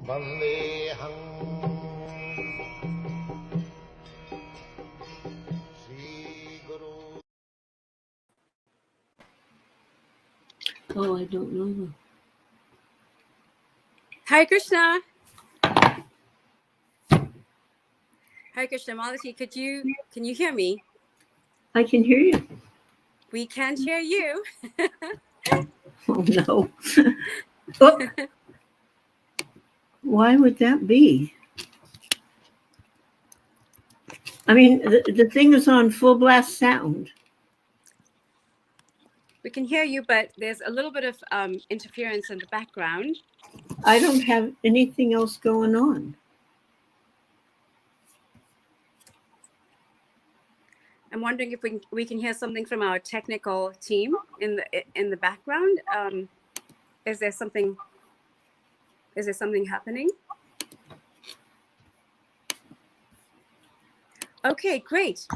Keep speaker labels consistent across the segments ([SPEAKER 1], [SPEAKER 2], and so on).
[SPEAKER 1] Vandeham Sri Guru.
[SPEAKER 2] Oh, I don't know.
[SPEAKER 3] Hare Krishna. Hare Krishna. Malati, can you hear me?
[SPEAKER 2] I can hear you.
[SPEAKER 3] We can't hear you.
[SPEAKER 2] Oh, no. Oh. Why would that be? I mean, the thing is on full blast sound.
[SPEAKER 3] We can hear you, but there's a little bit of interference in the background.
[SPEAKER 2] I don't have anything else going on.
[SPEAKER 3] I'm wondering if we can hear something from our technical team in the background. Is there something happening? Okay, great.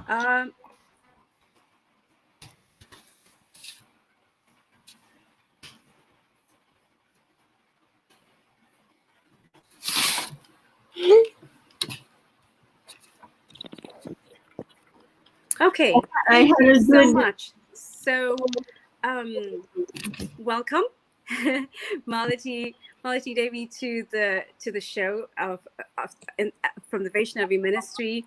[SPEAKER 3] Okay, thank you so much. So, welcome, Malati Devi, to the show from the Vaishnavi Ministry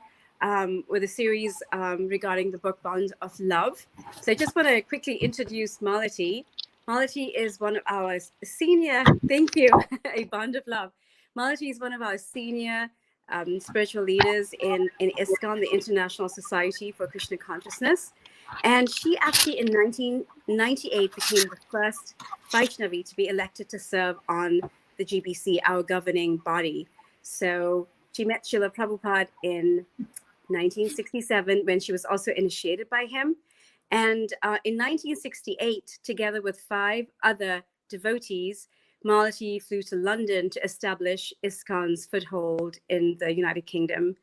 [SPEAKER 3] with a series regarding the book Bond of Love. So, I just want to quickly introduce Malati. Malati is one of our senior. Thank you, a Bond of Love. Malati is one of our senior spiritual leaders in ISKCON, the International Society for Krishna Consciousness. And she actually in 1998 became the first Vaishnavi to be elected to serve on the GBC, our governing body. So she met Srila Prabhupada in 1967 when she was also initiated by him. And in 1968, together with 5 other devotees, Malati flew to London to establish ISKCON's foothold in the United Kingdom.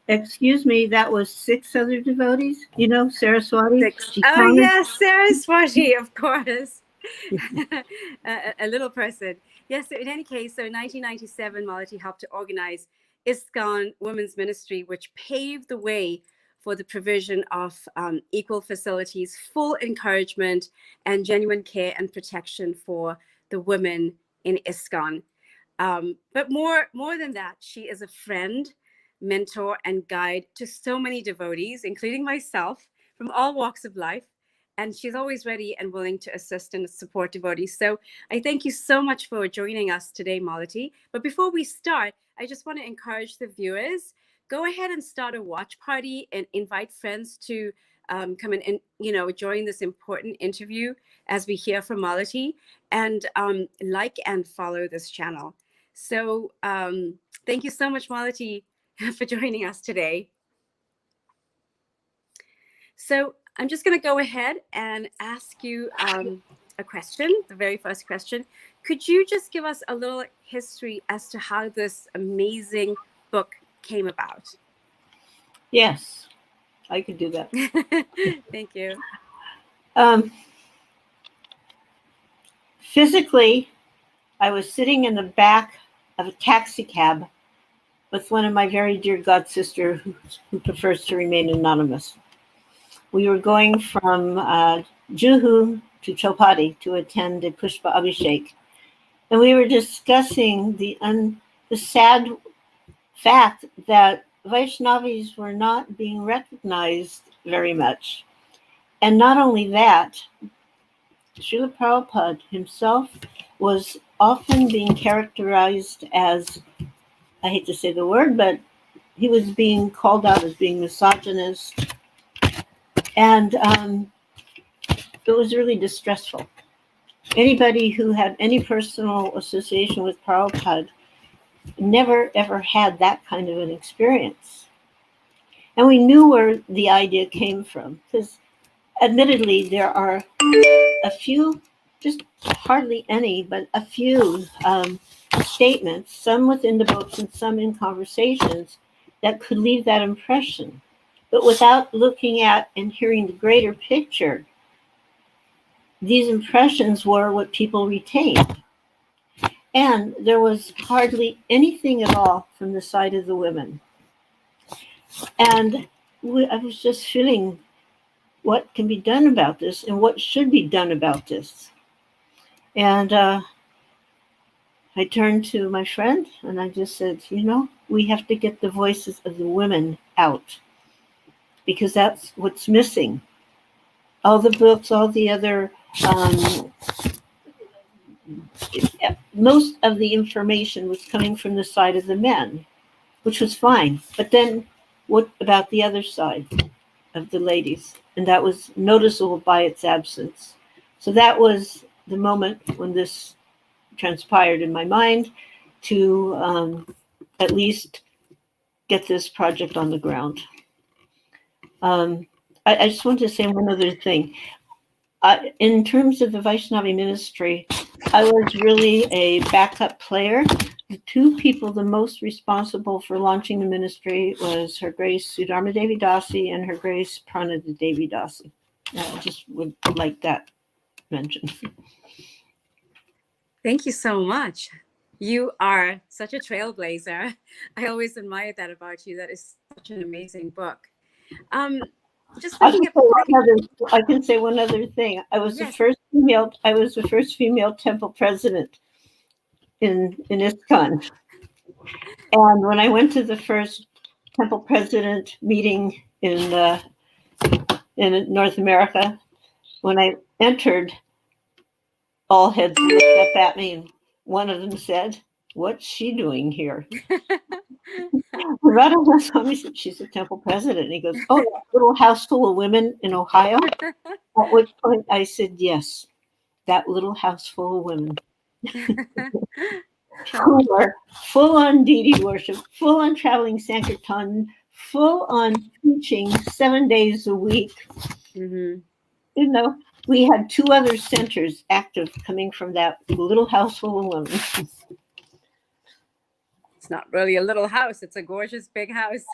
[SPEAKER 2] Excuse me, that was 6 other devotees? You know, Saraswati?
[SPEAKER 3] 6. Oh, yes, Saraswati, of course. a little person. Yes, so in any case, so in 1997, Malati helped to organize ISKCON Women's Ministry, which paved the way for the provision of equal facilities, full encouragement, and genuine care and protection for the women in ISKCON. But more than that, she is a friend, mentor, and guide to so many devotees, including myself, from all walks of life. And she's always ready and willing to assist and support devotees. So I thank you so much for joining us today, Malati. But before we start, I just want to encourage the viewers, go ahead and start a watch party and invite friends to come in and join this important interview as we hear from Malati, and like and follow this channel. So thank you so much, Malati, for joining us today. So I'm just going to go ahead and ask you a question, the very first question. Could you just give us a little history as to how this amazing book came about?
[SPEAKER 2] Yes, I could do that.
[SPEAKER 3] Thank you.
[SPEAKER 2] Physically, I was sitting in the back of a taxi cab with one of my very dear god sister who prefers to remain anonymous. We were going from Juhu to Chopati to attend a Pushpa Abhishek. And we were discussing the sad fact that Vaishnavis were not being recognized very much. And not only that, Srila Prabhupada himself was often being characterized as, I hate to say the word, but he was being called out as being misogynist. And it was really distressful. Anybody who had any personal association with Prabhupada never, ever had that kind of an experience. And we knew where the idea came from, because admittedly, there are a few, just hardly any, but a few statements, some within the books and some in conversations, that could leave that impression. But without looking at and hearing the greater picture, these impressions were what people retained. And there was hardly anything at all from the side of the women. And I was just feeling what can be done about this and what should be done about this. And I turned to my friend and I just said, we have to get the voices of the women out because that's what's missing. All the books, all the other, most of the information was coming from the side of the men, which was fine. But then what about the other side of the ladies? And that was noticeable by its absence. So that was the moment when this transpired in my mind to at least get this project on the ground. I just want to say one other thing. In terms of the Vaishnavi ministry, I was really a backup player. The two people the most responsible for launching the ministry was Her Grace Srila Devi Dasi and Her Grace Malati Devi Dasi. I just would like that mentioned.
[SPEAKER 3] Thank you so much. You are such a trailblazer. I always admired that about you. That is such an amazing book. Just
[SPEAKER 2] I can say one other thing. I was the first female temple president in ISKCON. And when I went to the first temple president meeting in North America, when I entered, all heads looked up at me, and one of them said, "What's she doing here?" Radha Swami said, "She's a temple president." And he goes, "Oh, that little house full of women in Ohio?" At which point I said, "Yes, that little house full of women." Who were full on deity worship, full on traveling Sankirtan, full on teaching 7 days a week.
[SPEAKER 3] Mm-hmm.
[SPEAKER 2] We had two other centers active coming from that little house full of women.
[SPEAKER 3] It's not really a little house. It's a gorgeous big house.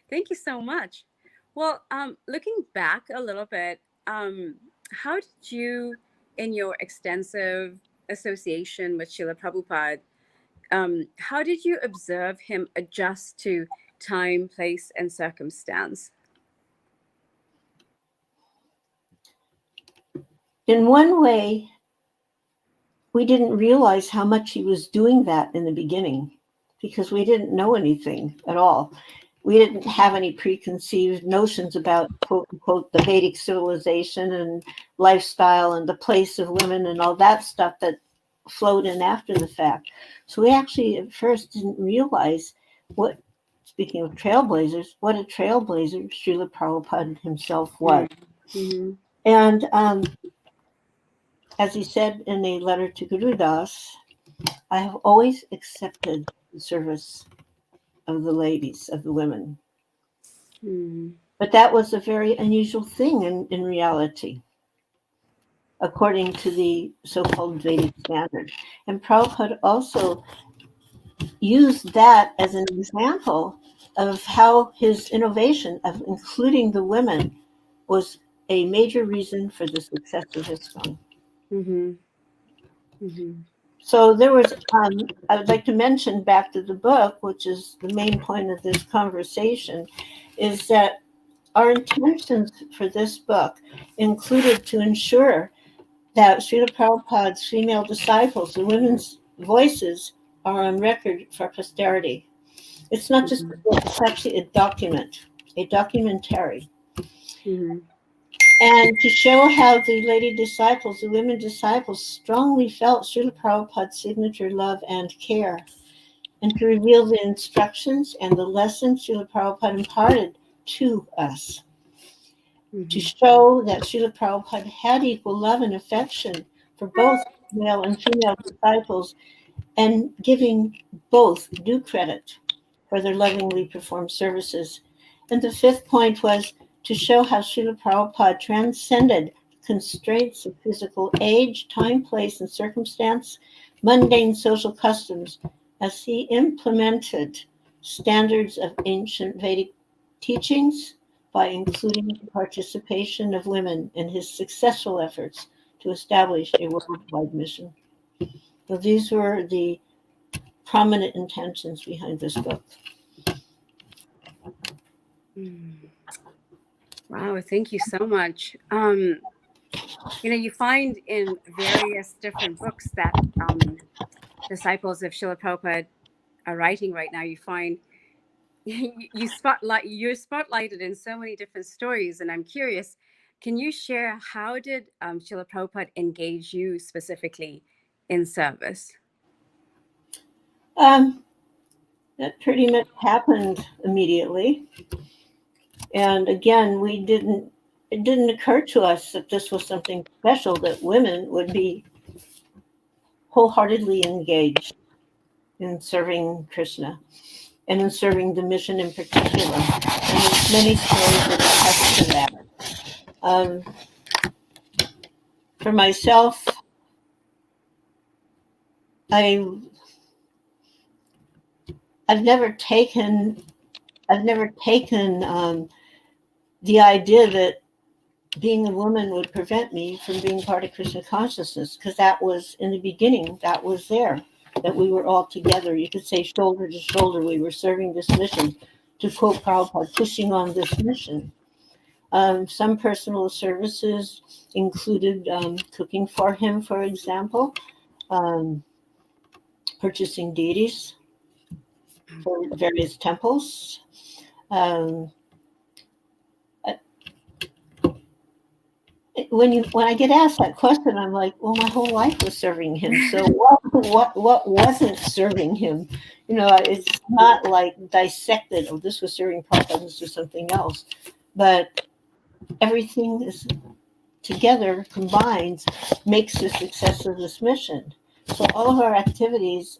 [SPEAKER 3] Thank you so much. Well, looking back a little bit, how did you, in your extensive association with Srila Prabhupada, how did you observe him adjust to time, place, and circumstance?
[SPEAKER 2] In one way, we didn't realize how much he was doing that in the beginning because we didn't know anything at all. We didn't have any preconceived notions about, quote unquote, the Vedic civilization and lifestyle and the place of women and all that stuff that flowed in after the fact. So we actually at first didn't realize what, speaking of trailblazers, what a trailblazer Srila Prabhupada himself was.
[SPEAKER 3] Mm-hmm.
[SPEAKER 2] And as he said in a letter to Guru Das, I have always accepted the service of the ladies, of the women.
[SPEAKER 3] Mm.
[SPEAKER 2] But that was a very unusual thing in reality, according to the so-called Vedic standard. And Prabhupada also used that as an example of how his innovation of including the women was a major reason for the success of ISKCON.
[SPEAKER 3] Mm-hmm. Mm-hmm.
[SPEAKER 2] So there was, I would like to mention back to the book, which is the main point of this conversation, is that our intentions for this book included to ensure that Srila Prabhupada's female disciples, the women's voices, are on record for posterity. It's not just a book, it's actually a document, a documentary.
[SPEAKER 3] Mm-hmm.
[SPEAKER 2] And to show how the lady disciples, the women disciples, strongly felt Srila Prabhupada's signature love and care, and to reveal the instructions and the lessons Srila Prabhupada imparted to us.
[SPEAKER 3] Mm-hmm.
[SPEAKER 2] To show that Srila Prabhupada had equal love and affection for both male and female disciples, and giving both due credit for their lovingly performed services. And the fifth point was to show how Srila Prabhupada transcended constraints of physical age, time, place, and circumstance, mundane social customs, as he implemented standards of ancient Vedic teachings by including the participation of women in his successful efforts to establish a worldwide mission. So these were the prominent intentions behind this book.
[SPEAKER 3] Wow, thank you so much. You find in various different books that disciples of Srila Prabhupada are writing right now, you find you're spotlighted in so many different stories. And I'm curious, can you share how did Srila Prabhupada engage you specifically in service?
[SPEAKER 2] That pretty much happened immediately. And again, it didn't occur to us that this was something special, that women would be wholeheartedly engaged in serving Krishna and in serving the mission in particular. And there's many stories that attest to that. For myself, I've never taken the idea that being a woman would prevent me from being part of Krishna consciousness, because that was in the beginning, that was there, that we were all together. You could say shoulder to shoulder, we were serving this mission, to quote Prabhupada, pushing on this mission. Some personal services included cooking for him, for example, purchasing deities for various temples. When I get asked that question, I'm like, well, my whole life was serving him. So what wasn't serving him? It's not like dissected. Oh, this was serving Prabhupada, this was something else. But everything is together, combined, makes the success of this mission. So all of our activities,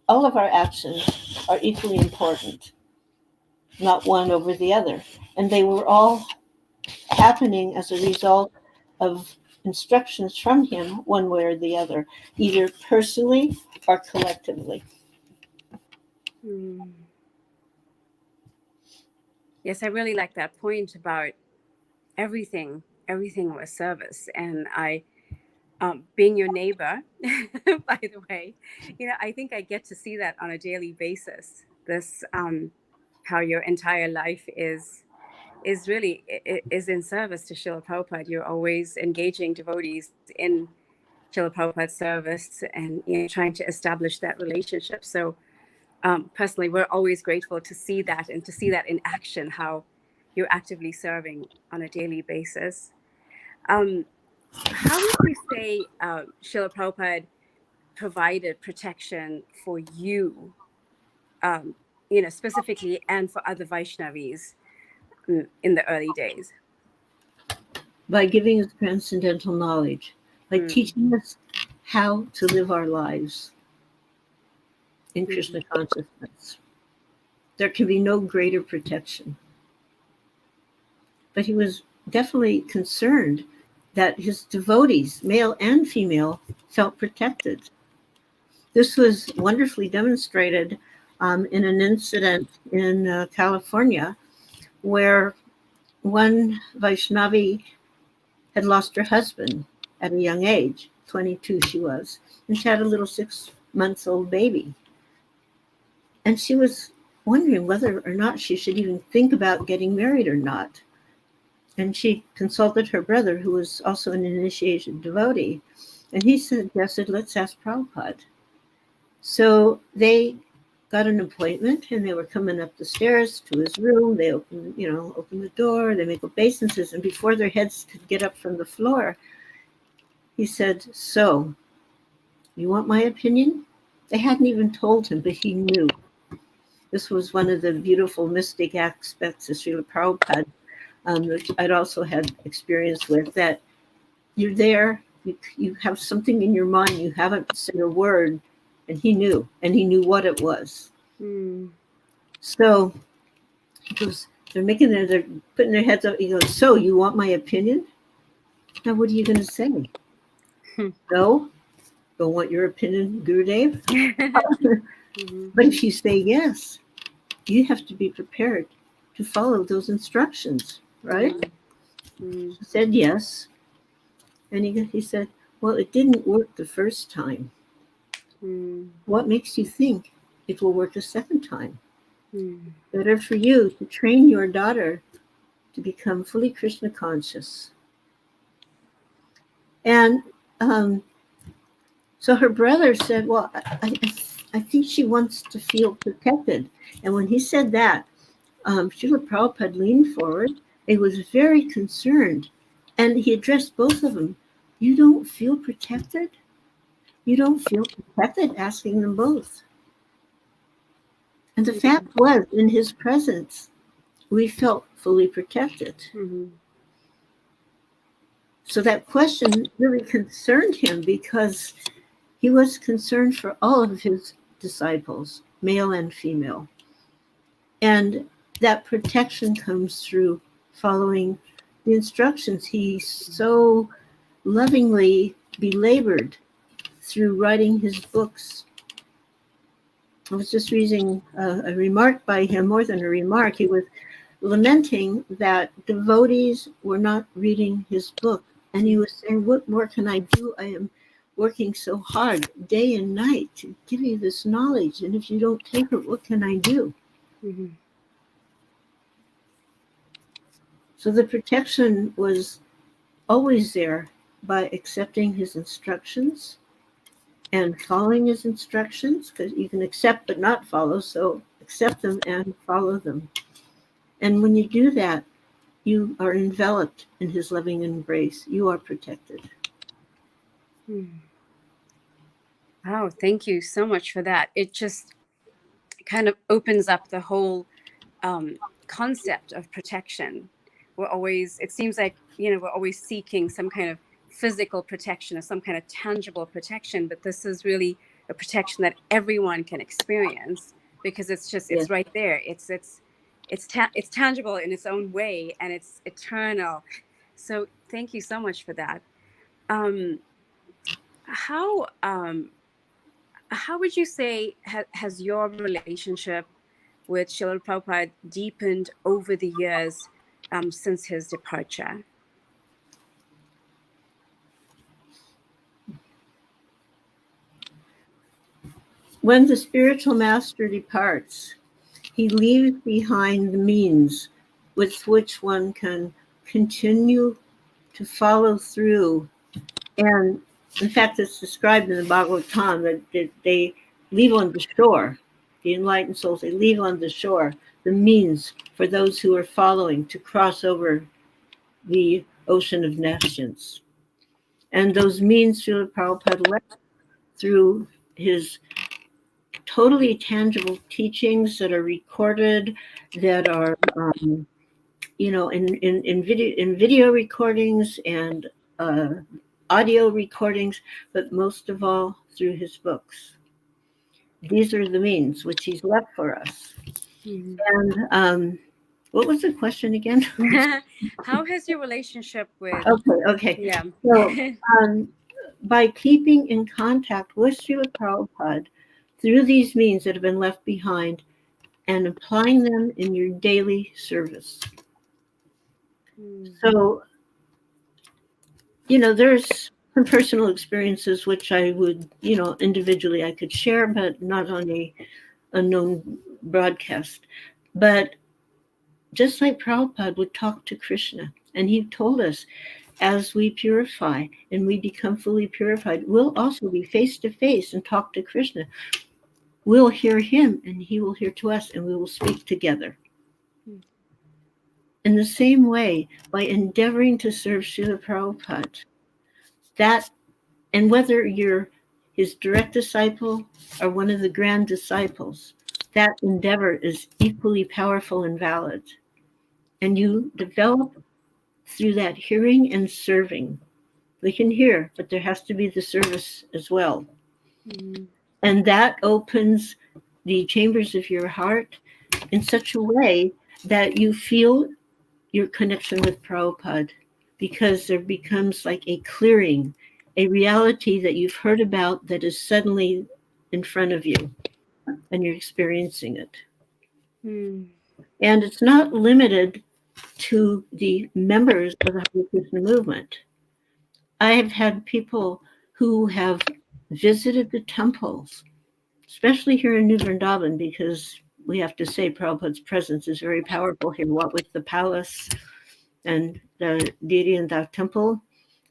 [SPEAKER 2] all of our actions are equally important, not one over the other. And they were all happening as a result of instructions from him, one way or the other, either personally or collectively.
[SPEAKER 3] Yes, I really like that point about everything was service. And I being your neighbor, by the way, I think I get to see that on a daily basis. This how your entire life is really in service to Srila Prabhupada. You're always engaging devotees in Srila Prabhupada's service and trying to establish that relationship. So personally, we're always grateful to see that and to see that in action, how you're actively serving on a daily basis. How would you say Srila Prabhupada provided protection for you, specifically, and for other Vaishnavis in the early days?
[SPEAKER 2] By giving us transcendental knowledge, by teaching us how to live our lives in Krishna consciousness. There can be no greater protection. But he was definitely concerned that his devotees, male and female, felt protected. This was wonderfully demonstrated in an incident in California, where one Vaishnavi had lost her husband at a young age, 22 she was, and she had a little 6-month-old baby. And she was wondering whether or not she should even think about getting married or not. And she consulted her brother, who was also an initiation devotee, and he suggested, let's ask Prabhupada. So they got an appointment, and they were coming up the stairs to his room. They opened the door, they make obeisances, and before their heads could get up from the floor, he said, so, you want my opinion? They hadn't even told him, but he knew. This was one of the beautiful mystic aspects of Srila Prabhupada, which I'd also had experience with, that you're there, you have something in your mind, you haven't said a word, and he knew what it was. So he goes, they're putting their heads up. He goes, so you want my opinion? Now what are you going to say? No? Don't want your opinion, Gurudev? But if you say yes, you have to be prepared to follow those instructions, right? He said yes. And he said, well, it didn't work the first time. What makes you think it will work a second time?
[SPEAKER 3] Mm.
[SPEAKER 2] Better for you to train your daughter to become fully Krishna conscious. And so her brother said, well, I think she wants to feel protected. And when he said that, Srila Prabhupada leaned forward. He was very concerned. And he addressed both of them. You don't feel protected? You don't feel protected? Asking them both. And the fact was, in his presence, we felt fully protected.
[SPEAKER 3] Mm-hmm.
[SPEAKER 2] So that question really concerned him because he was concerned for all of his disciples, male and female. And that protection comes through following the instructions he so lovingly belabored through writing his books. I was just reading a remark by him, more than a remark. He was lamenting that devotees were not reading his book. And he was saying, what more can I do? I am working so hard day and night to give you this knowledge. And if you don't take it, what can I do?
[SPEAKER 3] Mm-hmm.
[SPEAKER 2] So the protection was always there by accepting his instructions and following his instructions, because you can accept but not follow. So accept them and follow them. And when you do that, you are enveloped in his loving embrace. You are protected.
[SPEAKER 3] Wow, thank you so much for that. It just kind of opens up the whole concept of protection. It seems like, we're always seeking some kind of physical protection or some kind of tangible protection, but this is really a protection that everyone can experience because it's right there. It's tangible in its own way, and it's eternal. So thank you so much for that. How would you say has your relationship with Srila Prabhupada deepened over the years since his departure?
[SPEAKER 2] When the spiritual master departs, he leaves behind the means with which one can continue to follow through. And in fact, it's described in the Bhagavatam that they leave on the shore, the enlightened souls, they leave on the shore the means for those who are following to cross over the ocean of nescience. And those means Srila Prabhupada left through his totally tangible teachings that are recorded, that are in video recordings and audio recordings, but most of all through his books. These are the means which he's left for us. Mm-hmm. And what was the question again?
[SPEAKER 3] How has your relationship with?
[SPEAKER 2] Okay.
[SPEAKER 3] Yeah.
[SPEAKER 2] So by keeping in contact with Srila Prabhupada through these means that have been left behind and applying them in your daily service. So, there's some personal experiences which I would, individually I could share, but not on a known broadcast. But just like Prabhupada would talk to Krishna, and he told us, as we purify and we become fully purified, we'll also be face to face and talk to Krishna. We'll hear him and he will hear to us, and we will speak together. In the same way, by endeavoring to serve Srila Prabhupada, and whether you're his direct disciple or one of the grand disciples, that endeavor is equally powerful and valid. And you develop through that hearing and serving. We can hear, but there has to be the service as well. Mm-hmm. And that opens the chambers of your heart in such a way that you feel your connection with Prabhupada, because there becomes like a clearing, a reality that you've heard about that is suddenly in front of you, and you're experiencing it. And it's not limited to the members of the Hare Krishna movement. I have had people who have visited the temples, especially here in New Vrindavan, because we have to say Prabhupada's presence is very powerful here, what with the palace and the deity and the temple,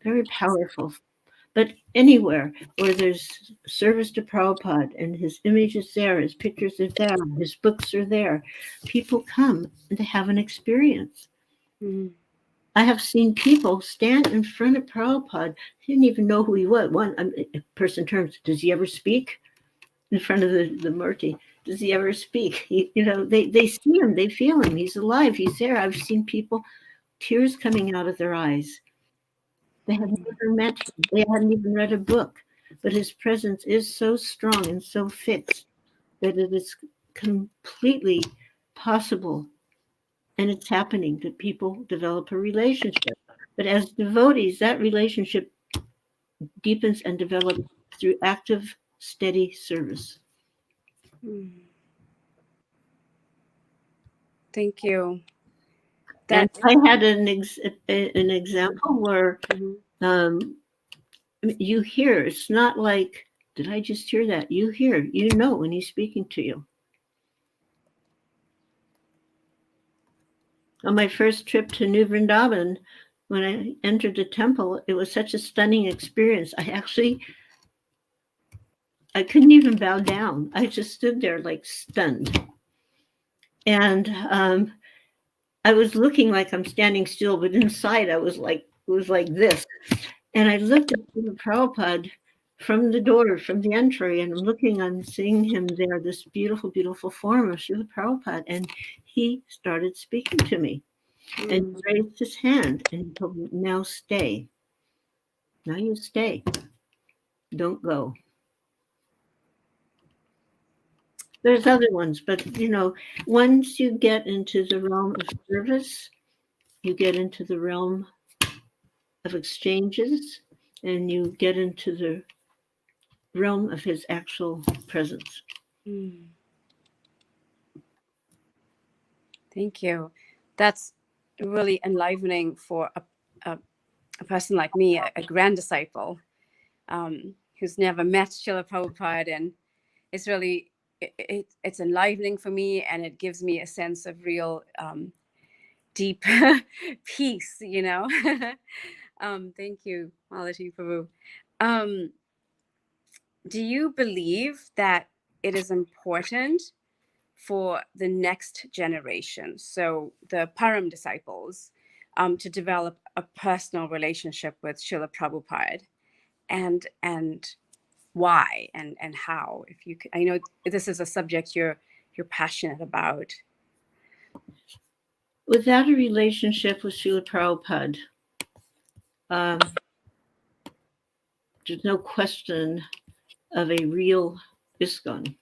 [SPEAKER 2] very powerful. But anywhere where there's service to Prabhupada and his image is there, his pictures are there, his books are there, people come and they have an experience.
[SPEAKER 3] Mm.
[SPEAKER 2] I have seen people stand in front of Prabhupada, didn't even know who he was. One person turns, does he ever speak? In front of the Murti, does he ever speak? They see him, they feel him, he's alive, he's there. I've seen people, tears coming out of their eyes. They had never met him. They hadn't even read a book, but his presence is so strong and so fixed that it is completely possible, and it's happening, that people develop a relationship. But as devotees, that relationship deepens and develops through active, steady service.
[SPEAKER 3] Mm. Thank you.
[SPEAKER 2] And I had an example where you hear, it's not like, did I just hear that? You hear, when he's speaking to you. On my first trip to New Vrindavan, when I entered the temple, it was such a stunning experience. I couldn't even bow down. I just stood there like stunned. And I was looking like I'm standing still, but inside it was like this. And I looked at Srila Prabhupada from the door, from the entry, and I'm seeing him there, this beautiful, beautiful form of Srila Prabhupada. And he started speaking to me. And he raised his hand and he told me, now stay. Now you stay. Don't go. There's other ones, but once you get into the realm of service, you get into the realm of exchanges, and you get into the realm of his actual presence.
[SPEAKER 3] Mm. Thank you. That's really enlivening for a person like me, a grand disciple, who's never met Srila Prabhupada, and it's really it's enlivening for me, and it gives me a sense of real deep peace. Thank you, Malati Prabhu. Do you believe that it is important for the next generation, so the Param disciples, to develop a personal relationship with Srila Prabhupada, and why and how? If you, I know this is a subject you're passionate about.
[SPEAKER 2] Without a relationship with Srila Prabhupada, there's no question of a real ISKCON.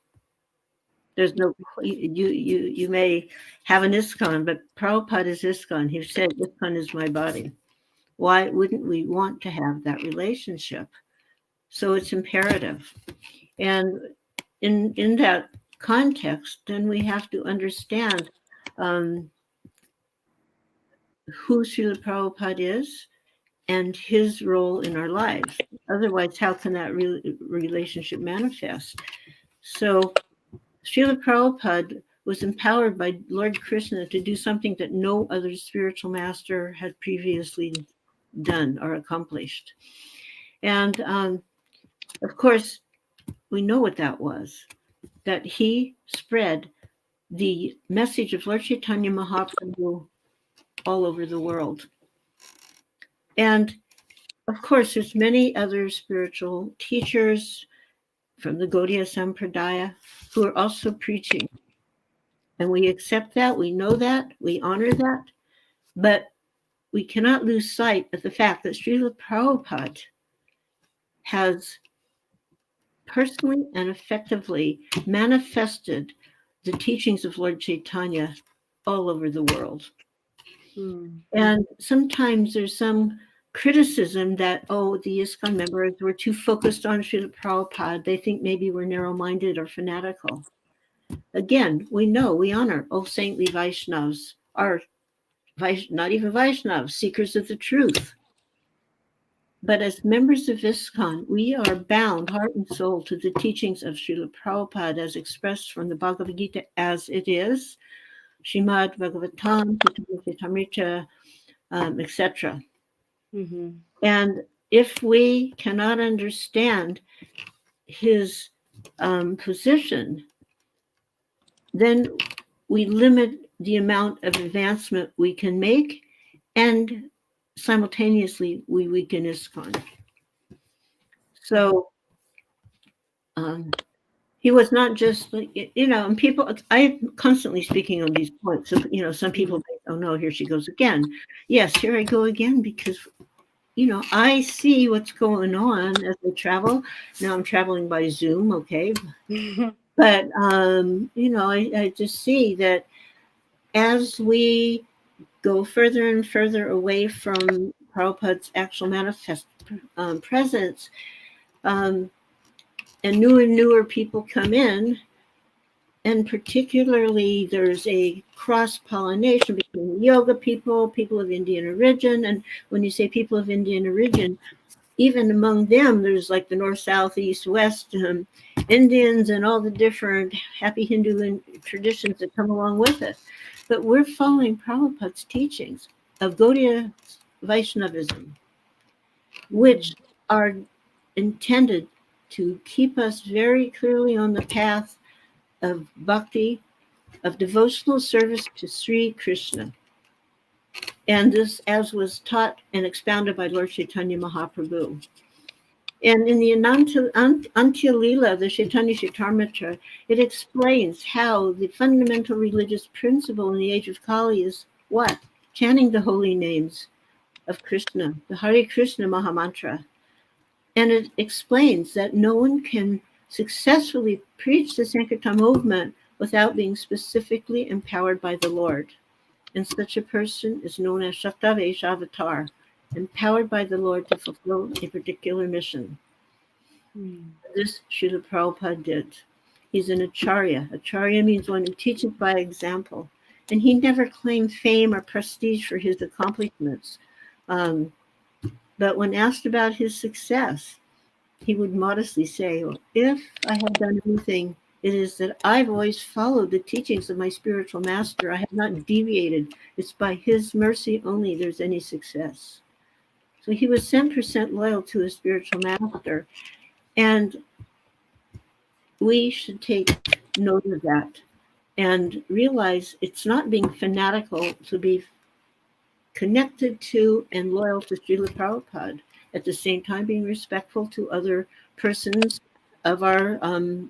[SPEAKER 2] There's no, you may have an ISKCON, but Prabhupada is ISKCON. He said, ISKCON is my body. Why wouldn't we want to have that relationship? So it's imperative. And in that context, then we have to understand who Srila Prabhupada is and his role in our lives. Otherwise, how can that relationship manifest? So Srila Prabhupada was empowered by Lord Krishna to do something that no other spiritual master had previously done or accomplished. And of course, we know what that was, that he spread the message of Lord Chaitanya Mahaprabhu all over the world. And of course, there's many other spiritual teachers from the Gaudiya Sampradaya who are also preaching. And we accept that, we know that, we honor that, but we cannot lose sight of the fact that Srila Prabhupada has personally and effectively manifested the teachings of Lord Chaitanya all over the world. And sometimes there's some criticism that, the ISKCON members were too focused on Srila Prabhupada. They think maybe we're narrow-minded or fanatical. Again, we know, we honor, saintly Vaishnavas are not even Vaishnavas, seekers of the truth. But as members of ISKCON, we are bound heart and soul to the teachings of Srila Prabhupada as expressed from the Bhagavad Gita as it is, Srimad Bhagavatam, Chaitamrita, etc.
[SPEAKER 3] Mm-hmm.
[SPEAKER 2] And if we cannot understand his position, then we limit the amount of advancement we can make, and simultaneously we weaken ISKCON. So he was not just, and people, I'm constantly speaking on these points. So, some people think, oh no, here she goes again. Yes, here I go again, because, I see what's going on as I travel. Now I'm traveling by Zoom, okay? But, I just see that as we go further and further away from Prabhupada's actual manifest presence, and newer people come in, and particularly there's a cross-pollination between yoga people of Indian origin. And when you say people of Indian origin, even among them, there's like the north, south, east, west Indians and all the different happy Hindu traditions that come along with it. But we're following Prabhupada's teachings of Gaudiya Vaishnavism, which are intended to keep us very clearly on the path of bhakti, of devotional service to Sri Krishna. And this, as was taught and expounded by Lord Chaitanya Mahaprabhu. And in the Antya Lila, the Chaitanya Chaitamrita, it explains how the fundamental religious principle in the age of Kali is what? Chanting the holy names of Krishna, the Hare Krishna Mahamantra. And it explains that no one can successfully preach the Sankirtan movement without being specifically empowered by the Lord. And such a person is known as Shaktavesh Avatar, empowered by the Lord to fulfill a particular mission. This Srila Prabhupada did. He's an acharya. Acharya means one who teaches by example. And he never claimed fame or prestige for his accomplishments. But when asked about his success, he would modestly say, well, if I have done anything, it is that I've always followed the teachings of my spiritual master. I have not deviated. It's by his mercy only there's any success. So he was 10% loyal to his spiritual master. And we should take note of that and realize it's not being fanatical to be connected to and loyal to Srila Prabhupada, at the same time being respectful to other persons of our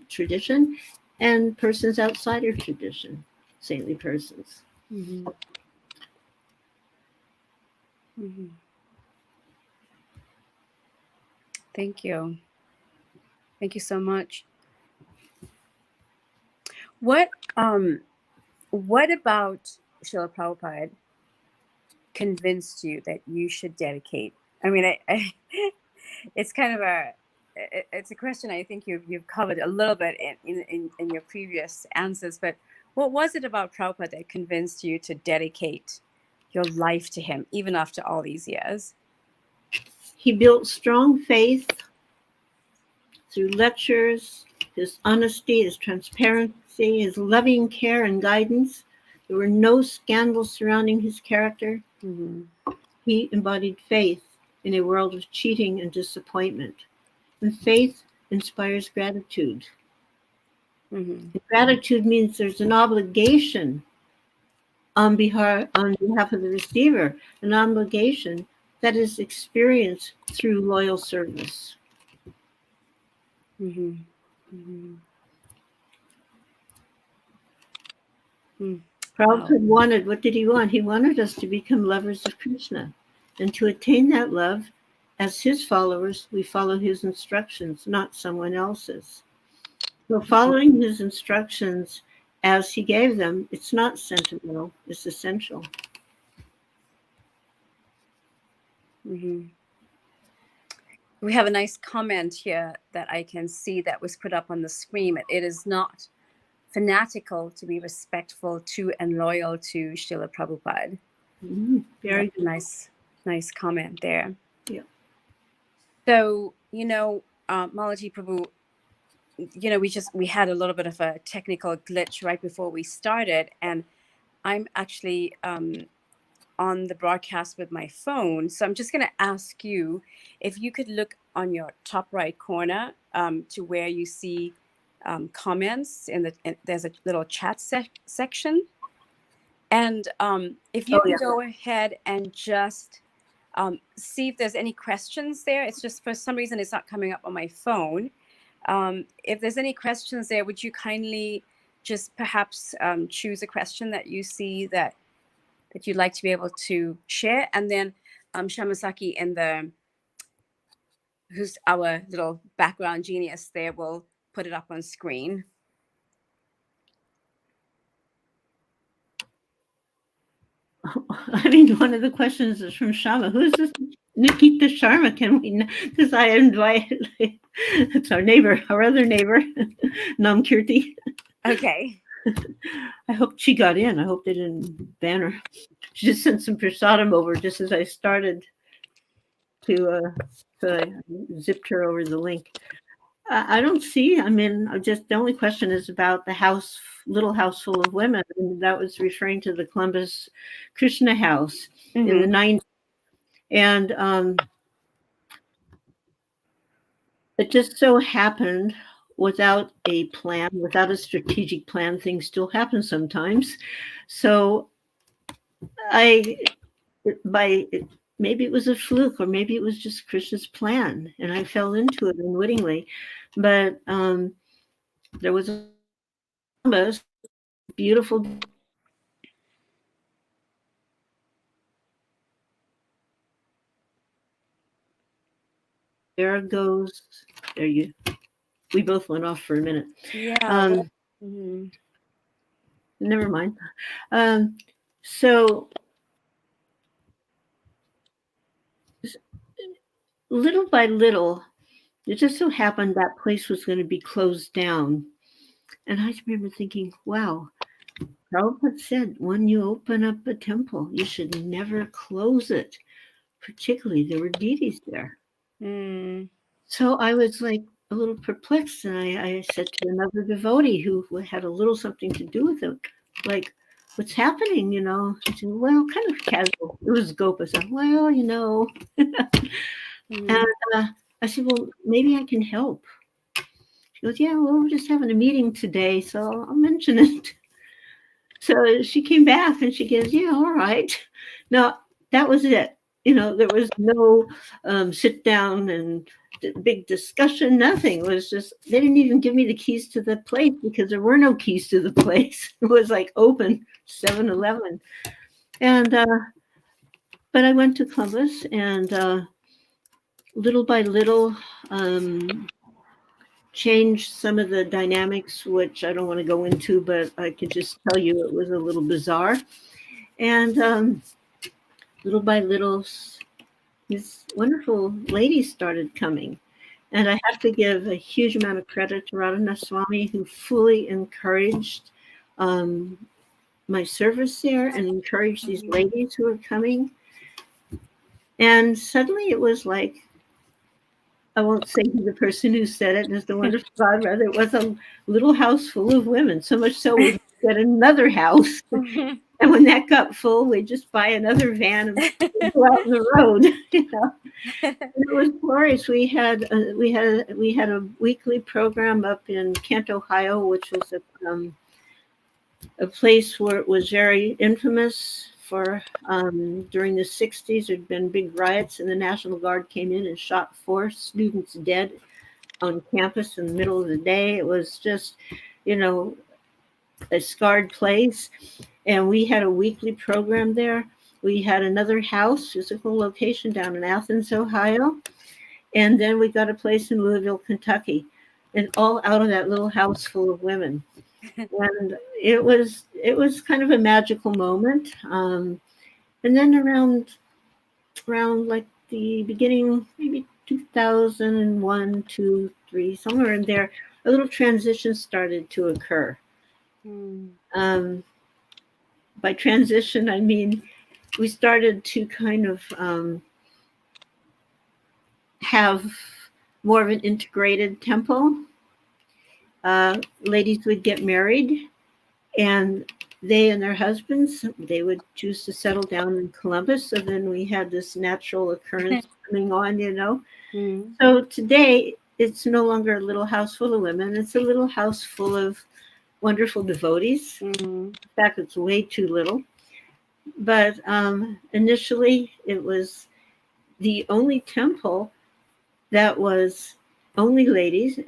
[SPEAKER 2] tradition and persons outside our tradition, saintly persons.
[SPEAKER 3] Mm-hmm. Mm-hmm. Thank you. Thank you so much. What about Srila Prabhupada convinced you that you should dedicate? I mean, it's kind of it's a question I think you've covered a little bit in your previous answers, but what was it about Prabhupada that convinced you to dedicate your life to him, even after all these years?
[SPEAKER 2] He built strong faith through lectures, his honesty, his transparency, his loving care and guidance. There were no scandals surrounding his character.
[SPEAKER 3] Mm-hmm.
[SPEAKER 2] He embodied faith in a world of cheating and disappointment. And faith inspires gratitude.
[SPEAKER 3] Mm-hmm.
[SPEAKER 2] Gratitude means there's an obligation on behalf of the receiver, an obligation that is experienced through loyal service.
[SPEAKER 3] Mm-hmm. Mm-hmm. Mm.
[SPEAKER 2] Prabhupada wanted, what did he want? He wanted us to become lovers of Krishna. And to attain that love, as his followers, we follow his instructions, not someone else's. So following his instructions as he gave them, it's not sentimental, it's essential.
[SPEAKER 3] Mm-hmm. We have a nice comment here that I can see that was put up on the screen. It is not fanatical to be respectful to and loyal to Srila Prabhupada.
[SPEAKER 2] Very good.
[SPEAKER 3] Nice comment there.
[SPEAKER 2] Yeah.
[SPEAKER 3] So, Malati Prabhu, we had a little bit of a technical glitch right before we started, and I'm actually on the broadcast with my phone. So I'm just going to ask you if you could look on your top right corner to where you see comments there's a little chat section. And if you can go ahead and just see if there's any questions there. It's just for some reason it's not coming up on my phone. If there's any questions there, would you kindly just perhaps choose a question that you see that you'd like to be able to share, and then Shamasaki who's our little background genius there, will put it up on screen.
[SPEAKER 2] I mean, one of the questions is from Shama. Who's this Nikita Sharma? Can we? Because I invited. It's our neighbor, our other neighbor, Namkirti.
[SPEAKER 3] Okay.
[SPEAKER 2] I hope she got in. I hope they didn't ban her. She just sent some prasadam over just as I started to. So I zipped her over the link. I don't see. I mean, the only question is about the house, little house full of women. And that was referring to the Columbus Krishna house in the 90s. And it just so happened, without a plan, without a strategic plan, things still happen sometimes. So maybe it was a fluke, or maybe it was just Krishna's plan, and I fell into it unwittingly. But there was a beautiful. There goes. There you. We both went off for a minute.
[SPEAKER 3] Yeah.
[SPEAKER 2] Never mind. So little by little, it just so happened that place was going to be closed down. And I remember thinking, wow, Prabhupada said, when you open up a temple, you should never close it. Particularly, there were deities there. So I was like a little perplexed, and I said to another devotee who had a little something to do with it, like, what's happening, She said, well, kind of casual. It was Gopa. I said, well, And I said, well, maybe I can help. She goes, yeah, well, we're just having a meeting today, so I'll mention it. So she came back and she goes, yeah, all right. No, that was it. There was no sit down and big discussion, nothing. It was just, they didn't even give me the keys to the place because there were no keys to the place. It was like open 7-Eleven. And, but I went to Columbus, and little by little, changed some of the dynamics, which I don't want to go into, but I can just tell you it was a little bizarre. And little by little, these wonderful ladies started coming. And I have to give a huge amount of credit to Radhanath Swami, who fully encouraged my service there and encouraged these ladies who were coming. And suddenly it was like, I won't say who the person who said it, is the wonderful God, rather it was a little house full of women, so much so we got another house. And when that got full, we just buy another van and go out on the road. And it was glorious. We had a weekly program up in Kent, Ohio, which was a place where it was very infamous for during the 60s. There'd been big riots, and the National Guard came in and shot 4 students dead on campus in the middle of the day. It was just, a scarred place. And we had a weekly program there. We had another house, physical location down in Athens, Ohio. And then we got a place in Louisville, Kentucky, and all out of that little house full of women. And it was kind of a magical moment. And then around like the beginning, maybe 2001, 2, 3, somewhere in there, a little transition started to occur. By transition, I mean we started to kind of have more of an integrated temple. Ladies would get married, and they and their husbands, they would choose to settle down in Columbus. So then we had this natural occurrence coming on, you know.
[SPEAKER 3] Mm.
[SPEAKER 2] So today, it's no longer a little house full of women. It's a little house full of wonderful devotees.
[SPEAKER 3] Mm.
[SPEAKER 2] In fact, it's way too little. But initially, it was the only temple that was only ladies.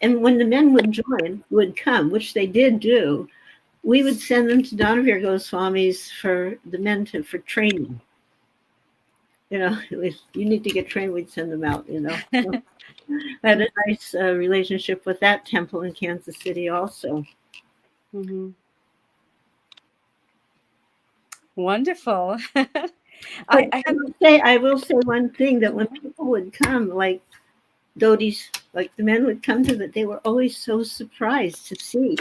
[SPEAKER 2] And when the men would come, which they did do, we would send them to Donaveer Goswami's for the men for training. You know, you need to get trained, we'd send them out, you know. So I had a nice relationship with that temple in Kansas City also.
[SPEAKER 3] Mm-hmm. Wonderful.
[SPEAKER 2] I will say one thing, that when people would come, like Dodi's, like the men would come to that, they were always so surprised to see.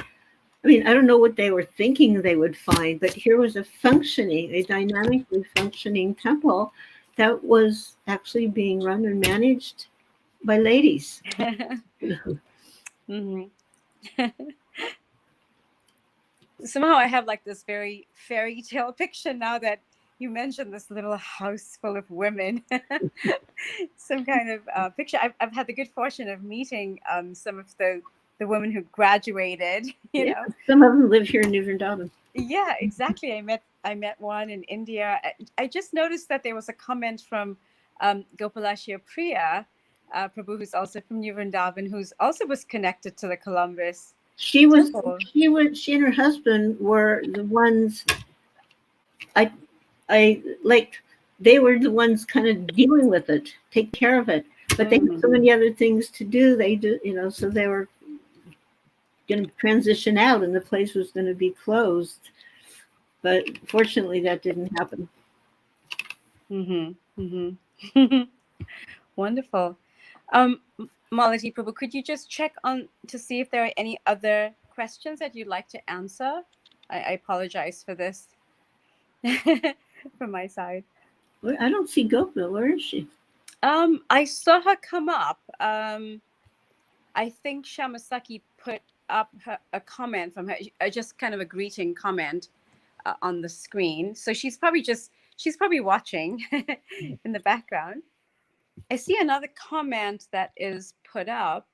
[SPEAKER 2] I mean, I don't know what they were thinking they would find, but here was a dynamically functioning temple that was actually being run and managed by ladies.
[SPEAKER 3] Mm-hmm. Somehow I have like this very fairy tale picture now that you mentioned this little house full of women. Some kind of picture. I've had the good fortune of meeting some of the women who graduated, you know.
[SPEAKER 2] Some of them live here in New Vrindavan.
[SPEAKER 3] Yeah, exactly. I met one in India. I just noticed that there was a comment from Gopalashya Priya Prabhu, who's also from New Vrindavan, who's also was connected to the Columbus.
[SPEAKER 2] She and her husband were the ones I like. They were the ones kind of dealing with it, take care of it. But they had so many other things to do. They do, you know, so they were going to transition out, and the place was going to be closed. But fortunately, that didn't happen.
[SPEAKER 3] Mm-hmm. Mm-hmm. Wonderful. Malati Prabhu, could you just check on to see if there are any other questions that you'd like to answer? I apologize for this from my side.
[SPEAKER 2] I don't see Gopal. Where is she?
[SPEAKER 3] I saw her come up. I think Shamasaki put up a comment from her, just kind of a greeting comment on the screen. So she's probably watching in the background. I see another comment that is put up.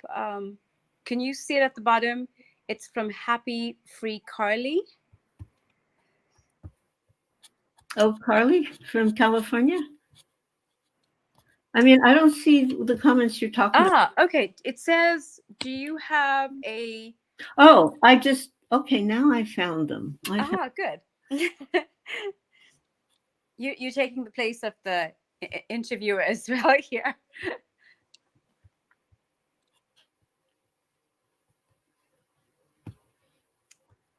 [SPEAKER 3] Can you see it at the bottom? It's from Happy Free Carly.
[SPEAKER 2] Oh, Carly from California? I mean, I don't see the comments you're talking about.
[SPEAKER 3] Okay. It says, do you have a...
[SPEAKER 2] Oh, okay, now I found them.
[SPEAKER 3] Good. You're taking the place of the interviewer as well here.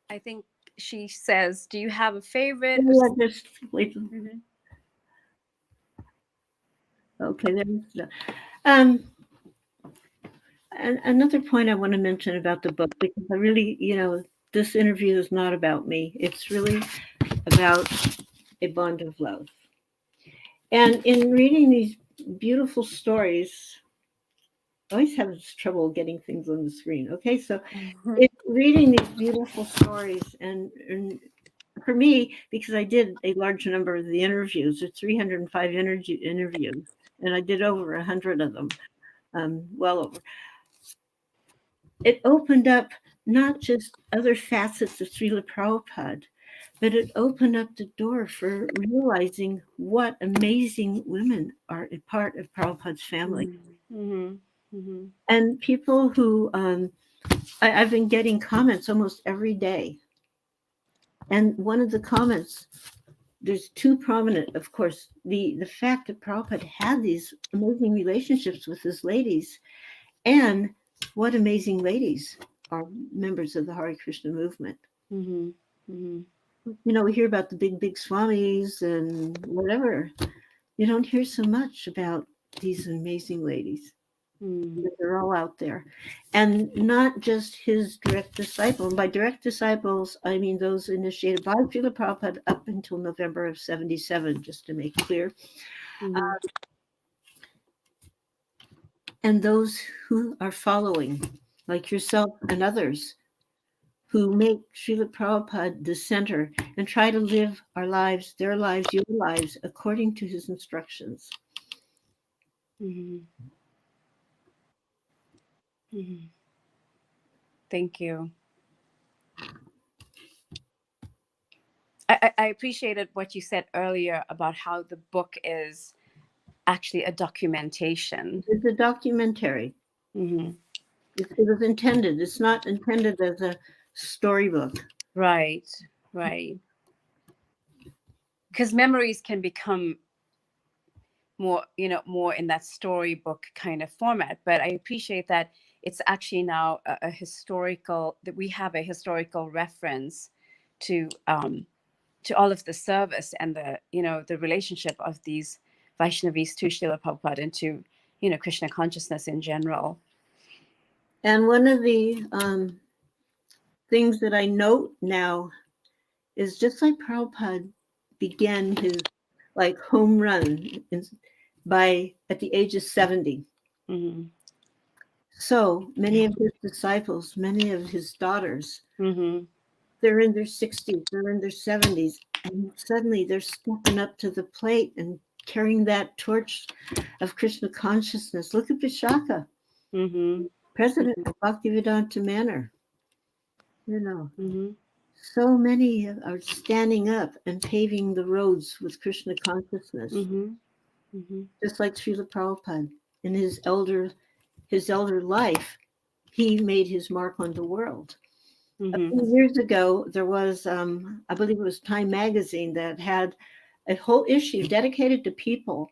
[SPEAKER 3] I think she says, do you have a favorite?
[SPEAKER 2] Yeah, just wait. Mm-hmm. Okay, there's and another point I want to mention about the book, because I really, you know, this interview is not about me. It's really about a bond of love. And in reading these beautiful stories, I always have trouble getting things on the screen. Okay, so in reading these beautiful stories, and for me, because I did a large number of the interviews, there's 305 interviews, and I did over 100 of them, well over. It opened up not just other facets of Srila Prabhupada, but it opened up the door for realizing what amazing women are a part of Prabhupada's family.
[SPEAKER 3] Mm-hmm. Mm-hmm.
[SPEAKER 2] And people who, I've been getting comments almost every day. And one of the comments, there's two prominent, of course, the fact that Prabhupada had these amazing relationships with his ladies, and what amazing ladies are members of the Hare Krishna movement.
[SPEAKER 3] Mm-hmm. Mm-hmm.
[SPEAKER 2] You know, we hear about the big swamis and whatever. You don't hear so much about these amazing ladies. Mm-hmm. They're all out there. And not just his direct disciple. By direct disciples, I mean those initiated by Srila Prabhupada up until November of 77, just to make clear. Mm-hmm. and those who are following, like yourself and others, who make Srila Prabhupada the center and try to live our lives, their lives, your lives, according to his instructions.
[SPEAKER 3] Mm-hmm. Mm-hmm. Thank you. I appreciated what you said earlier about how the book is actually a documentation.
[SPEAKER 2] It's a documentary.
[SPEAKER 3] Mm-hmm.
[SPEAKER 2] It was intended. It's not intended as a storybook.
[SPEAKER 3] Right, right. Because memories can become more, more in that storybook kind of format. But I appreciate that it's actually now a historical, that we have a historical reference to all of the service and the, the relationship of these Vaishnavis to Srila Prabhupada and to, Krishna consciousness in general.
[SPEAKER 2] And one of the things that I note now is just like Prabhupada began his home run at the age of 70.
[SPEAKER 3] Mm-hmm.
[SPEAKER 2] So many of his disciples, many of his daughters,
[SPEAKER 3] Mm-hmm.
[SPEAKER 2] they're in their 60s, they're in their 70s, and suddenly they're stepping up to the plate and carrying that torch of Krishna consciousness. Look at Vishaka,
[SPEAKER 3] Mm-hmm.
[SPEAKER 2] president of Bhaktivedanta Manor.
[SPEAKER 3] Mm-hmm.
[SPEAKER 2] So many are standing up and paving the roads with Krishna consciousness,
[SPEAKER 3] Mm-hmm. Mm-hmm.
[SPEAKER 2] just like Srila Prabhupada. In his elder life, he made his mark on the world. A few years ago, there was, I believe it was Time Magazine, that had a whole issue dedicated to people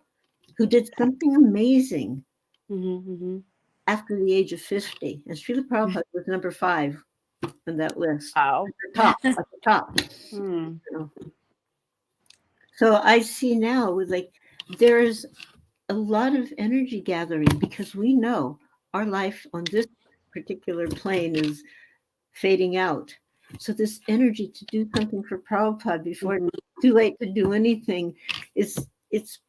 [SPEAKER 2] who did something amazing
[SPEAKER 3] Mm-hmm.
[SPEAKER 2] after the age of 50. And Srila Prabhupada was number 5 on that list.
[SPEAKER 3] Wow.
[SPEAKER 2] At the top.
[SPEAKER 3] Mm.
[SPEAKER 2] So I see now there's a lot of energy gathering because we know our life on this particular plane is fading out. So this energy to do something for Prabhupada before it's too late to do anything it's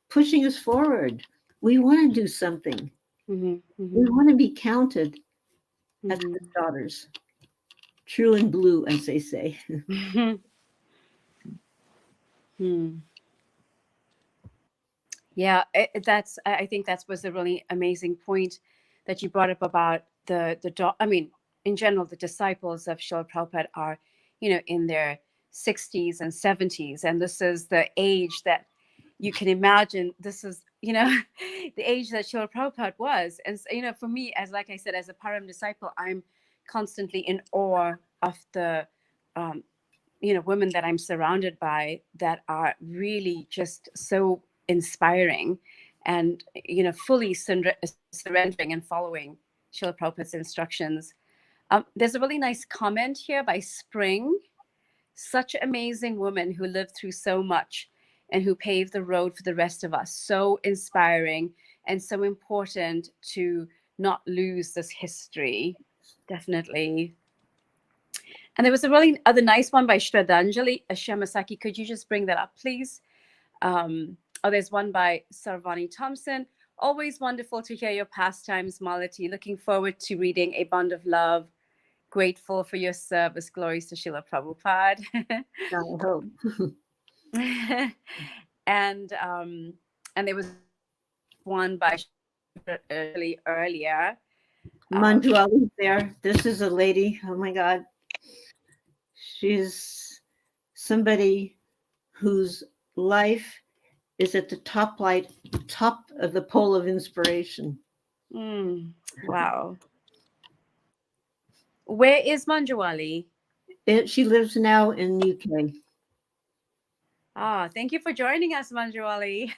[SPEAKER 2] pushing us forward. We want to do something.
[SPEAKER 3] Mm-hmm.
[SPEAKER 2] We want to be counted as
[SPEAKER 3] Mm-hmm.
[SPEAKER 2] his daughters. True and blue, as they say.
[SPEAKER 3] Hmm. Yeah, I think that was a really amazing point that you brought up about I mean, in general, the disciples of Srila Prabhupada are, in their 60s and 70s. And this is the age that you can imagine. This is, the age that Srila Prabhupada was. And, for me, like I said, as a Param disciple, I'm constantly in awe of the, women that I'm surrounded by that are really just so inspiring and, fully surrendering and following Srila Prabhupada's instructions. There's a really nice comment here by Spring. Such amazing woman who lived through so much and who paved the road for the rest of us. So inspiring and so important to not lose this history. Definitely. And there was a really other nice one by Shraddhanjali Shamasaki. Could you just bring that up, please? There's one by Sarvani Thompson. Always wonderful to hear your pastimes, Malati. Looking forward to reading A Bond of Love. Grateful for your service. Glories to Srila Prabhupada.
[SPEAKER 2] I hope.
[SPEAKER 3] And there was one by earlier.
[SPEAKER 2] Manjuali's there. This is a lady. Oh my God. She's somebody whose life is at the top of the pole of inspiration.
[SPEAKER 3] Wow. Where is Manjuali?
[SPEAKER 2] She lives now in UK.
[SPEAKER 3] Thank you for joining us, Manjuali.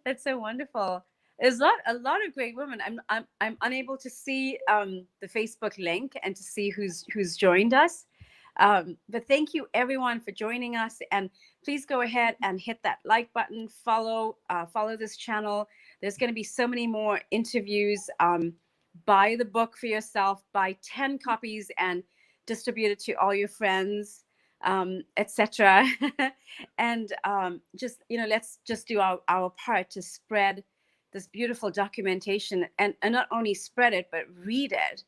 [SPEAKER 3] That's so wonderful. There's a lot of great women. I'm unable to see the Facebook link and to see who's joined us. But thank you everyone for joining us, and please go ahead and hit that like button, follow this channel. There's going to be so many more interviews. Buy the book for yourself, buy 10 copies and distribute it to all your friends, etc. And just let's just do our part to spread this beautiful documentation, and not only spread it, but read it,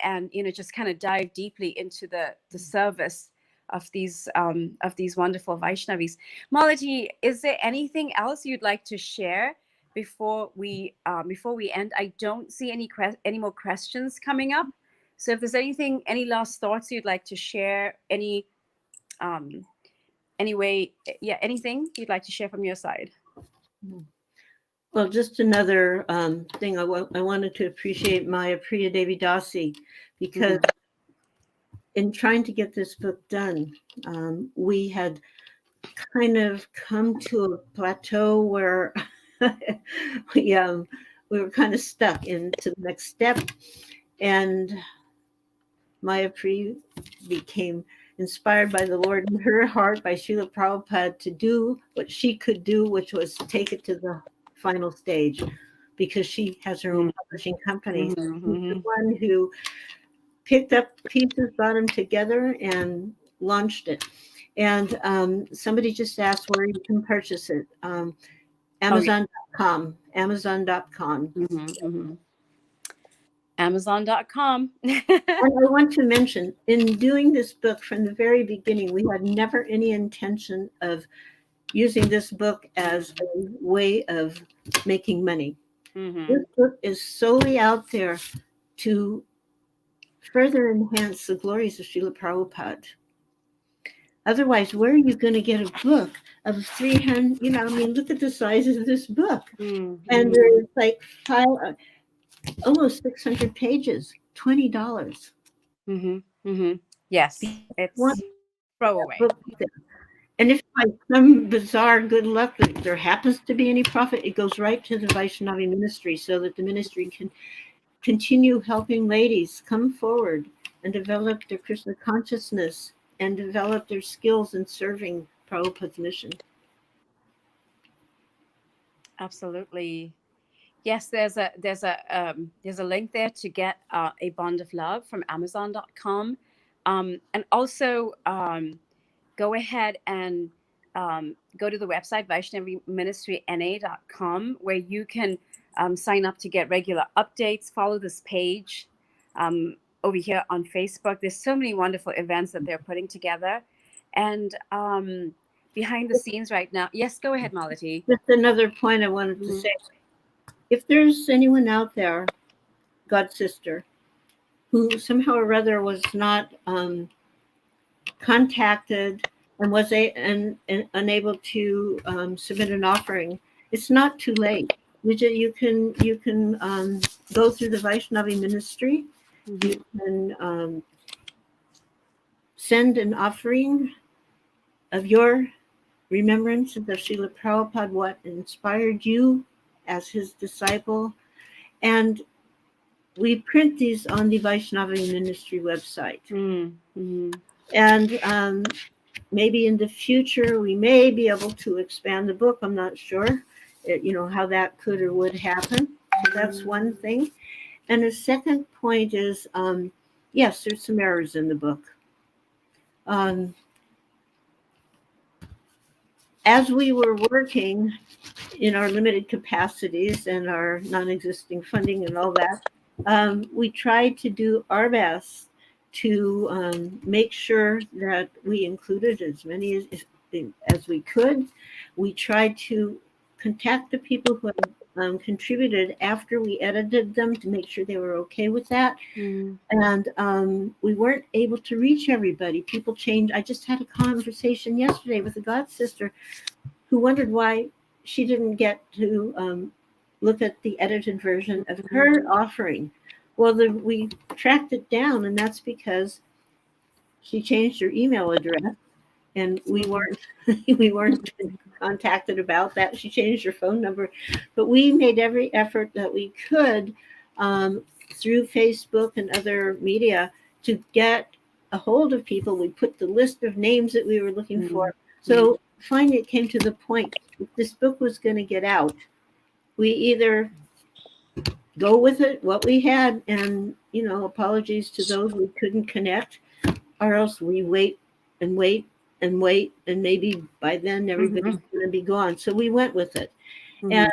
[SPEAKER 3] and just kind of dive deeply into the service of these wonderful Vaishnavis. Malati, is there anything else you'd like to share before we end? I don't see any more questions coming up. So if there's any last thoughts you'd like to share, anything you'd like to share from your side?
[SPEAKER 2] Well, just another thing. I wanted to appreciate Malati Devi Dasi, because in trying to get this book done, we had kind of come to a plateau where we were kind of stuck into the next step. And Malati became inspired by the Lord in her heart, by Srila Prabhupada, to do what she could do, which was take it to the final stage, because she has her own publishing company. She's the one who picked up pieces, brought them together, and launched it. And somebody just asked where you can purchase it. Amazon.com. Amazon.com.
[SPEAKER 3] Amazon.com.
[SPEAKER 2] And I want to mention, in doing this book from the very beginning, we had never any intention of using this book as a way of making money. This book is solely out there to further enhance the glories of Srila Prabhupada. Otherwise, where are you going to get a book of 300? Look at the size of this book. And there's like almost 600 pages, $20.
[SPEAKER 3] Yes, it's throwaway.
[SPEAKER 2] And if by some bizarre good luck that there happens to be any profit, it goes right to the Vaishnavi ministry, so that the ministry can continue helping ladies come forward and develop their Krishna consciousness and develop their skills in serving Prabhupada's mission.
[SPEAKER 3] Absolutely. Yes, there's a link there to get a bond of love from Amazon.com, and also go ahead and go to the website VaishnaviMinistryNA.com, where you can sign up to get regular updates. Follow this page over here on Facebook. There's so many wonderful events that they're putting together, and behind the scenes right now. Yes, go ahead, Malati.
[SPEAKER 2] Just another point I wanted to say. If there's anyone out there, God sister, who somehow or other was not contacted and was unable to submit an offering, it's not too late. You can go through the Vaishnavi ministry. You can send an offering of your remembrance of Srila Prabhupada, what inspired you as his disciple. And we print these on the Vaishnavi ministry website. And maybe in the future, we may be able to expand the book. I'm not sure, how that could or would happen. So that's one thing. And the second point is, yes, there's some errors in the book. As we were working in our limited capacities and our non-existing funding and all that, we tried to do our best to make sure that we included as many as we could. We tried to contact the people who had contributed after we edited them to make sure they were okay with that. And we weren't able to reach everybody. People changed. I just had a conversation yesterday with a god sister who wondered why she didn't get to look at the edited version of her offering. Well, we tracked it down, and that's because she changed her email address, and we weren't contacted about that. She changed her phone number, but we made every effort that we could through Facebook and other media to get a hold of people. We put the list of names that we were looking for. So finally, it came to the point: if this book was going to get out, we either go with it, what we had, and apologies to those we couldn't connect, or else we wait, and maybe by then everybody's going to be gone. So we went with it, And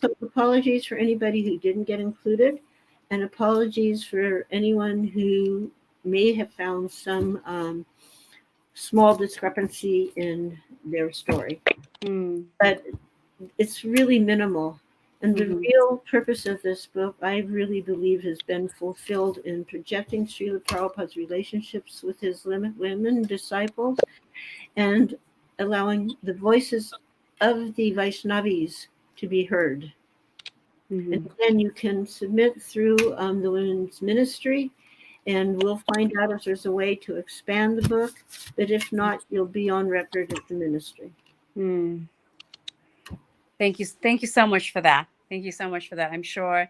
[SPEAKER 2] so apologies for anybody who didn't get included, and apologies for anyone who may have found some small discrepancy in their story. But it's really minimal. And the real purpose of this book, I really believe, has been fulfilled in projecting Srila Prabhupada's relationships with his women disciples and allowing the voices of the Vaishnavis to be heard. And then you can submit through the women's ministry, and we'll find out if there's a way to expand the book. But if not, you'll be on record at the ministry.
[SPEAKER 3] Thank you so much for that. Thank you so much for that. I'm sure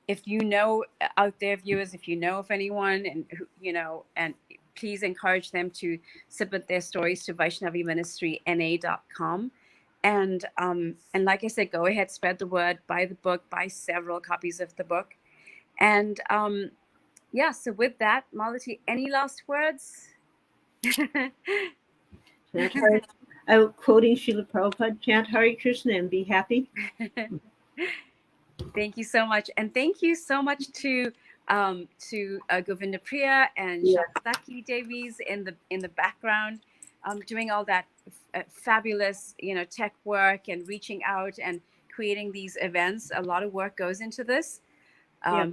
[SPEAKER 3] if you know out there, viewers, if you know of anyone, and and please encourage them to submit their stories to VaishnaviMinistryNA.com. And like I said, go ahead, spread the word, buy the book, buy several copies of the book. And so with that, Malati, any last words?
[SPEAKER 2] Quoting Srila Prabhupada, chant Hare Krishna and be happy.
[SPEAKER 3] Thank you so much. And thank you so much to Govinda Priya and Malati Devi's in the background, doing all that fabulous tech work and reaching out and creating these events. A lot of work goes into this.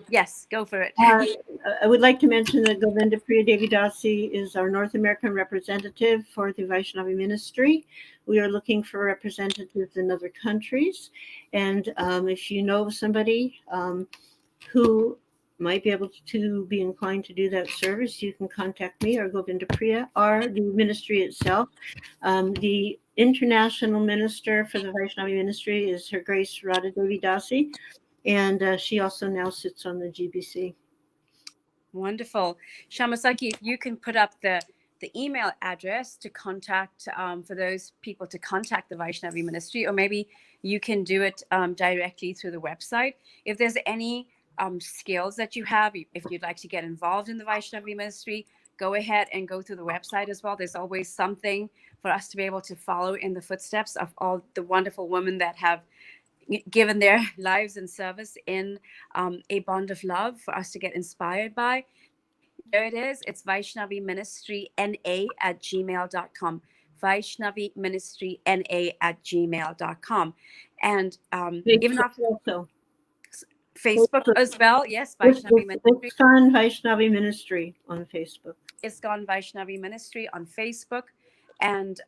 [SPEAKER 3] Yes, go for it.
[SPEAKER 2] I would like to mention that Govinda Priya Devi Dasi is our North American representative for the Vaishnavi Ministry. We are looking for representatives in other countries. And if you know somebody who might be able to be inclined to do that service, you can contact me or Govinda Priya or the ministry itself. The international minister for the Vaishnavi Ministry is Her Grace Radha Devi Dasi. And she also now sits on the GBC.
[SPEAKER 3] Wonderful. Shamasaki, if you can put up the email address to contact, for those people to contact the Vaishnavi Ministry, or maybe you can do it directly through the website. If there's any skills that you have, if you'd like to get involved in the Vaishnavi Ministry, go ahead and go through the website as well. There's always something for us to be able to follow in the footsteps of all the wonderful women that have given their lives in service in a bond of love for us to get inspired by. There it is. It's VaishnaviMinistryNA@gmail.com. VaishnaviMinistryNA@gmail.com. And even after
[SPEAKER 2] also.
[SPEAKER 3] Facebook as well. Yes, Vaishnavi Ministry.
[SPEAKER 2] ISKCON Vaishnavi Ministry on Facebook.
[SPEAKER 3] ISKCON Vaishnavi Ministry on Facebook. And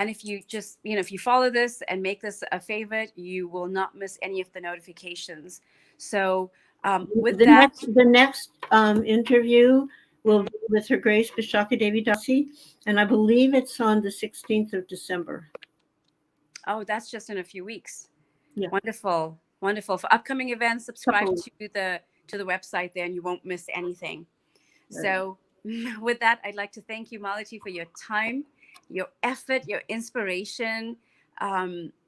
[SPEAKER 3] if you just, if you follow this and make this a favorite, you will not miss any of the notifications. So the
[SPEAKER 2] next interview will be with Her Grace Vishaka Devi Dasi, and I believe it's on the 16th of December.
[SPEAKER 3] Oh, that's just in a few weeks.
[SPEAKER 2] Yeah.
[SPEAKER 3] Wonderful. Wonderful. For upcoming events, subscribe to the website there and you won't miss anything. Right. So with that, I'd like to thank you, Malati, for your time, your effort, your inspiration,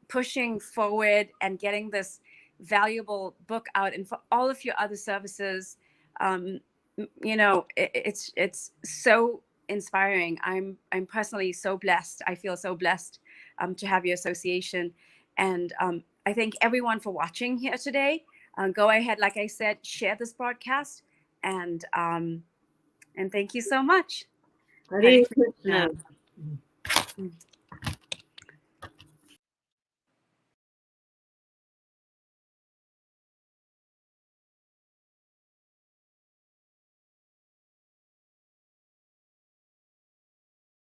[SPEAKER 3] pushing forward and getting this valuable book out, and for all of your other services. It's so inspiring. I'm personally so blessed. I feel so blessed to have your association, and I thank everyone for watching here today. Go ahead, like I said, share this broadcast, and thank you so much.
[SPEAKER 2] Hare Krishna.